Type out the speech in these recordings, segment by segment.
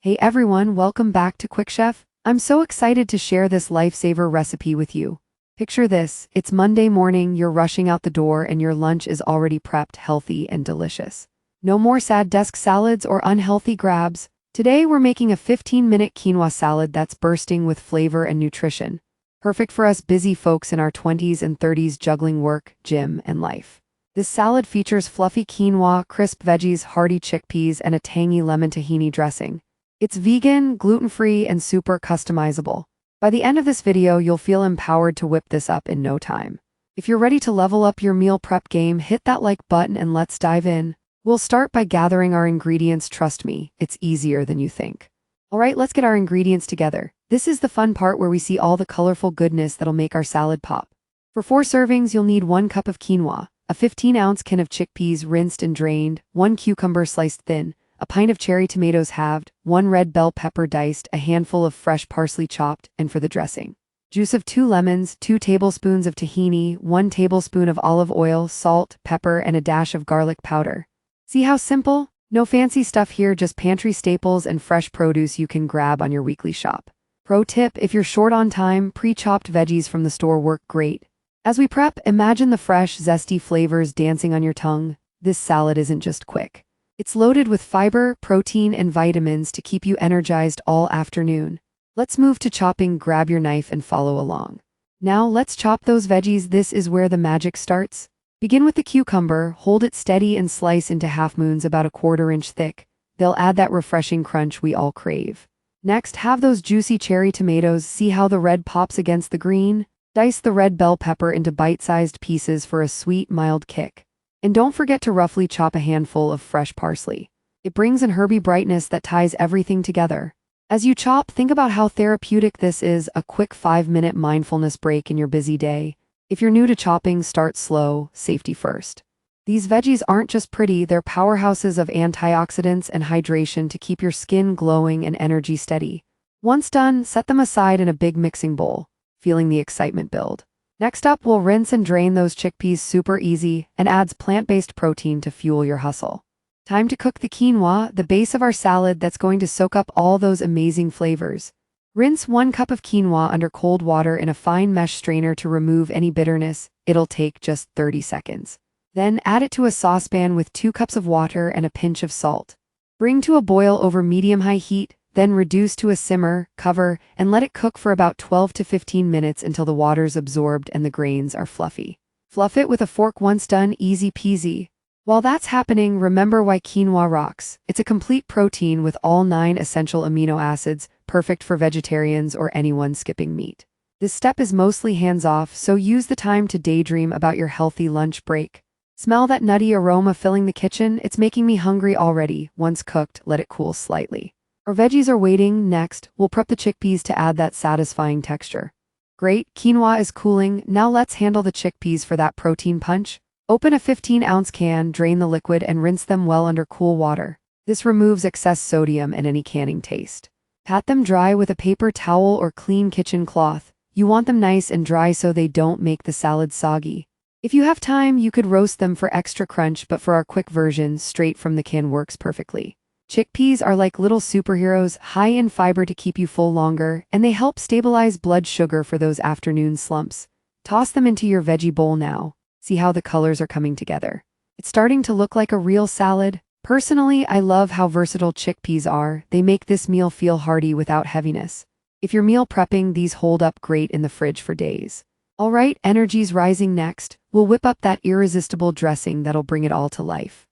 Hey everyone, welcome back to Quick Chef. I'm so excited to share this lifesaver recipe with you. Picture this, it's Monday morning, you're rushing out the door and your lunch is already prepped, healthy and delicious. No more sad desk salads or unhealthy grabs. Today we're making a 15-minute quinoa salad that's bursting with flavor and nutrition. Perfect for us busy folks in our 20s and 30s juggling work, gym, and life. This salad features fluffy quinoa, crisp veggies, hearty chickpeas, and a tangy lemon tahini dressing. It's vegan, gluten-free, and super customizable. By the end of this video, you'll feel empowered to whip this up in no time. If you're ready to level up your meal prep game, hit that like button and let's dive in. We'll start by gathering our ingredients. Trust me, it's easier than you think. Alright, let's get our ingredients together. This is the fun part where we see all the colorful goodness that'll make our salad pop. For 4 servings, you'll need 1 cup of quinoa, a 15-ounce can of chickpeas rinsed and drained, 1 cucumber sliced thin, a pint of cherry tomatoes halved, 1 red bell pepper diced, a handful of fresh parsley chopped, and for the dressing, juice of 2 lemons, 2 tablespoons of tahini, 1 tablespoon of olive oil, salt, pepper, and a dash of garlic powder. See how simple? No fancy stuff here, just pantry staples and fresh produce you can grab on your weekly shop. Pro tip, if you're short on time, pre-chopped veggies from the store work great. As we prep, imagine the fresh, zesty flavors dancing on your tongue. This salad isn't just quick. It's loaded with fiber, protein, and vitamins to keep you energized all afternoon. Let's move to chopping. Grab your knife and follow along. Now let's chop those veggies. This is where the magic starts. Begin with the cucumber, hold it steady and slice into half moons about 1/4 inch thick. They'll add that refreshing crunch we all crave. Next, have those juicy cherry tomatoes. See how the red pops against the green? Dice the red bell pepper into bite-sized pieces for a sweet, mild kick. And don't forget to roughly chop a handful of fresh parsley. It brings an herby brightness that ties everything together. As you chop, think about how therapeutic this is, a quick 5-minute mindfulness break in your busy day. If you're new to chopping, start slow, safety first. These veggies aren't just pretty, they're powerhouses of antioxidants and hydration to keep your skin glowing and energy steady. Once done, set them aside in a big mixing bowl, feeling the excitement build. Next up, we'll rinse and drain those chickpeas. Super easy and adds plant-based protein to fuel your hustle. Time to cook the quinoa, the base of our salad that's going to soak up all those amazing flavors. Rinse 1 cup of quinoa under cold water in a fine mesh strainer to remove any bitterness. It'll take just 30 seconds. Then add it to a saucepan with 2 cups of water and a pinch of salt. Bring to a boil over medium-high heat. Then reduce to a simmer, cover, and let it cook for about 12 to 15 minutes until the water's absorbed and the grains are fluffy. Fluff it with a fork once done, easy peasy. While that's happening, remember why quinoa rocks. It's a complete protein with all 9 essential amino acids, perfect for vegetarians or anyone skipping meat. This step is mostly hands-off, so use the time to daydream about your healthy lunch break. Smell that nutty aroma filling the kitchen? It's making me hungry already. Once cooked, let it cool slightly. Our veggies are waiting. Next, we'll prep the chickpeas to add that satisfying texture. Great, quinoa is cooling. Now let's handle the chickpeas for that protein punch. Open a 15-ounce can, drain the liquid, and rinse them well under cool water. This removes excess sodium and any canning taste. Pat them dry with a paper towel or clean kitchen cloth. You want them nice and dry so they don't make the salad soggy. If you have time, you could roast them for extra crunch, but for our quick version, straight from the can works perfectly. Chickpeas are like little superheroes, high in fiber to keep you full longer, and they help stabilize blood sugar for those afternoon slumps. Toss them into your veggie bowl now. See how the colors are coming together. It's starting to look like a real salad. Personally, I love how versatile chickpeas are. They make this meal feel hearty without heaviness. If you're meal prepping, these hold up great in the fridge for days. Alright, energy's rising. Next, we'll whip up that irresistible dressing that'll bring it all to life.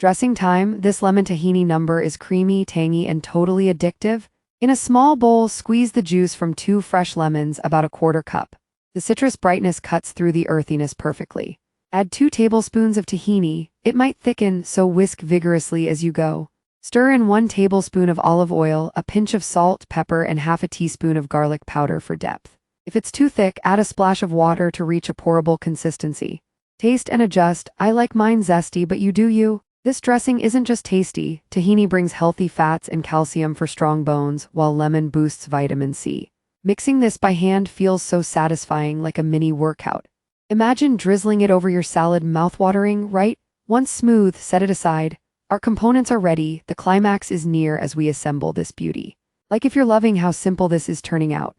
Dressing time. This lemon tahini number is creamy, tangy, and totally addictive. In a small bowl, squeeze the juice from 2 fresh lemons, about 1/4 cup. The citrus brightness cuts through the earthiness perfectly. Add 2 tablespoons of tahini. It might thicken, so whisk vigorously as you go. Stir in 1 tablespoon of olive oil, a pinch of salt, pepper, and half a teaspoon of garlic powder for depth. If it's too thick, add a splash of water to reach a pourable consistency. Taste and adjust. I like mine zesty, but you do you. This dressing isn't just tasty. Tahini brings healthy fats and calcium for strong bones, while lemon boosts vitamin C. Mixing this by hand feels so satisfying, like a mini workout. Imagine drizzling it over your salad. Mouthwatering, right? Once smooth, set it aside. Our components are ready, the climax is near as we assemble this beauty. Like if you're loving how simple this is turning out.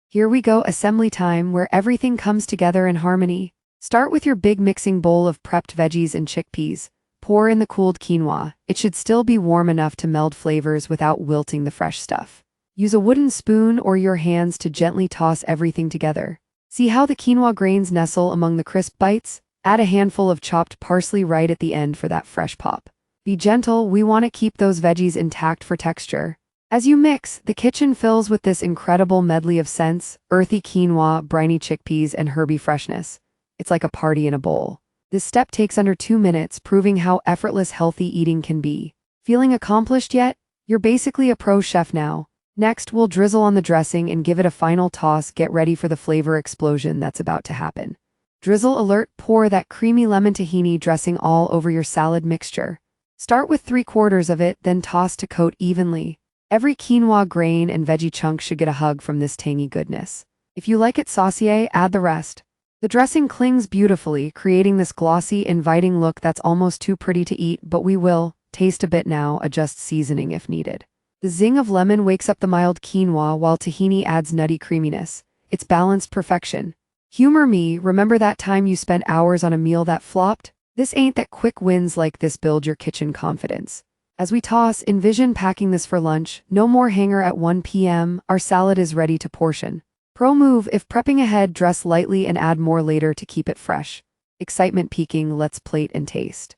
Here we go, assembly time, where everything comes together in harmony. Start with your big mixing bowl of prepped veggies and chickpeas. Pour in the cooled quinoa. It should still be warm enough to meld flavors without wilting the fresh stuff. Use a wooden spoon or your hands to gently toss everything together. See how the quinoa grains nestle among the crisp bites? Add a handful of chopped parsley right at the end for that fresh pop. Be gentle, we want to keep those veggies intact for texture. As you mix, the kitchen fills with this incredible medley of scents: earthy quinoa, briny chickpeas, and herby freshness. It's like a party in a bowl. This step takes under 2 minutes, proving how effortless healthy eating can be. Feeling accomplished yet? You're basically a pro chef now. Next, we'll drizzle on the dressing and give it a final toss. Get ready for the flavor explosion that's about to happen. Drizzle alert, pour that creamy lemon tahini dressing all over your salad mixture. Start with 3/4 of it, then toss to coat evenly. Every quinoa grain and veggie chunk should get a hug from this tangy goodness. If you like it saucier, add the rest. The dressing clings beautifully, creating this glossy, inviting look that's almost too pretty to eat, but we will taste a bit now, adjust seasoning if needed. The zing of lemon wakes up the mild quinoa while tahini adds nutty creaminess. It's balanced perfection. Humor me, remember that time you spent hours on a meal that flopped? This ain't that. Quick wins like this build your kitchen confidence. As we toss, envision packing this for lunch. No more hanger at 1 p.m. Our salad is ready to portion. Pro move: if prepping ahead, dress lightly and add more later to keep it fresh. Excitement peaking, let's plate and taste.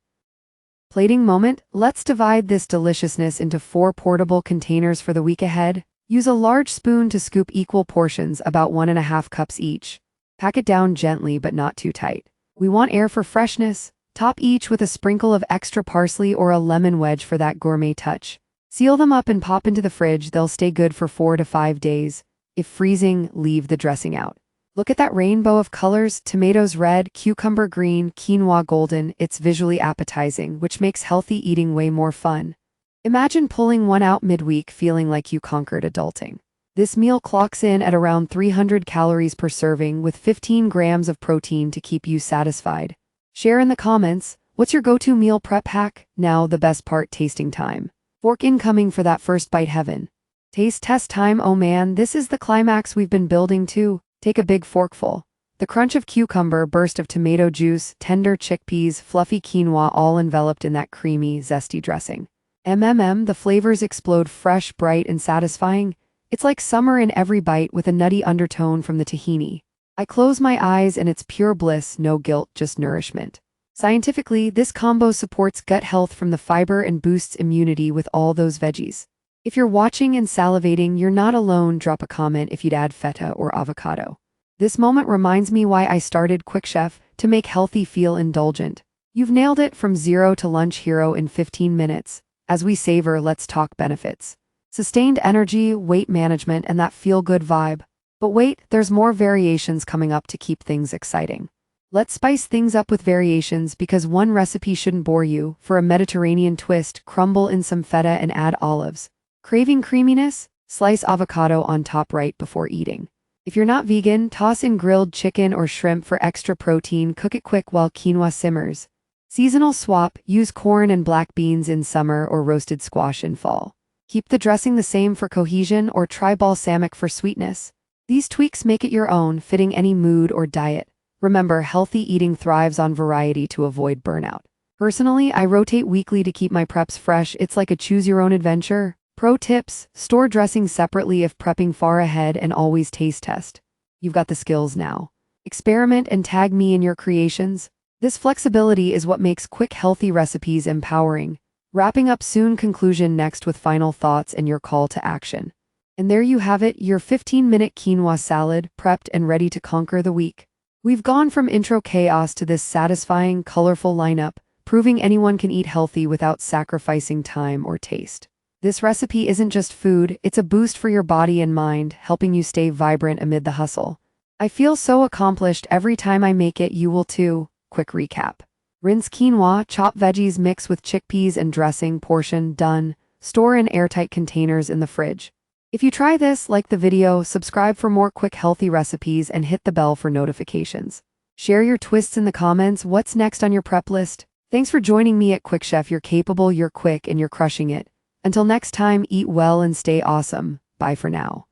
Plating moment: let's divide this deliciousness into 4 portable containers for the week ahead. Use a large spoon to scoop equal portions, about 1.5 cups each. Pack it down gently but not too tight. We want air for freshness. Top each with a sprinkle of extra parsley or a lemon wedge for that gourmet touch. Seal them up and pop into the fridge. They'll stay good for 4 to 5 days. If freezing, leave the dressing out. Look at that rainbow of colors: tomatoes red, cucumber green, quinoa golden. It's visually appetizing, which makes healthy eating way more fun. Imagine pulling one out midweek feeling like you conquered adulting. This meal clocks in at around 300 calories per serving with 15 grams of protein to keep you satisfied. Share in the comments, what's your go-to meal prep hack? Now the best part, tasting time. Fork incoming for that first bite heaven. Taste test time. Oh man, this is the climax we've been building to. Take a big forkful. The crunch of cucumber, burst of tomato juice, tender chickpeas, fluffy quinoa, all enveloped in that creamy, zesty dressing. The flavors explode, fresh, bright, and satisfying. It's like summer in every bite with a nutty undertone from the tahini. I close my eyes and it's pure bliss, no guilt, just nourishment. Scientifically, this combo supports gut health from the fiber and boosts immunity with all those veggies. If you're watching and salivating, you're not alone. Drop a comment if you'd add feta or avocado. This moment reminds me why I started Quick Chef, to make healthy feel indulgent. You've nailed it, from zero to lunch hero in 15 minutes. As we savor, let's talk benefits. Sustained energy, weight management, and that feel-good vibe. But wait, there's more variations coming up to keep things exciting. Let's spice things up with variations, because one recipe shouldn't bore you. For a Mediterranean twist, crumble in some feta and add olives. Craving creaminess? Slice avocado on top right before eating. If you're not vegan, toss in grilled chicken or shrimp for extra protein. Cook it quick while quinoa simmers. Seasonal swap: use corn and black beans in summer or roasted squash in fall. Keep the dressing the same for cohesion, or try balsamic for sweetness. These tweaks make it your own, fitting any mood or diet. Remember, healthy eating thrives on variety to avoid burnout. Personally, I rotate weekly to keep my preps fresh. It's like a choose-your-own adventure. Pro tips: store dressing separately if prepping far ahead, and always taste test. You've got the skills now. Experiment and tag me in your creations. This flexibility is what makes quick, healthy recipes empowering. Wrapping up soon. Conclusion next with final thoughts and your call to action. And there you have it, your 15-minute quinoa salad, prepped and ready to conquer the week. We've gone from intro chaos to this satisfying, colorful lineup, proving anyone can eat healthy without sacrificing time or taste. This recipe isn't just food, it's a boost for your body and mind, helping you stay vibrant amid the hustle. I feel so accomplished every time I make it. You will too. Quick recap. Rinse quinoa, chop veggies, mix with chickpeas and dressing, portion, done. Store in airtight containers in the fridge. If you try this, like the video, subscribe for more quick, healthy recipes, and hit the bell for notifications. Share your twists in the comments. What's next on your prep list? Thanks for joining me at Quick Chef. You're capable, you're quick, and you're crushing it. Until next time, eat well and stay awesome. Bye for now.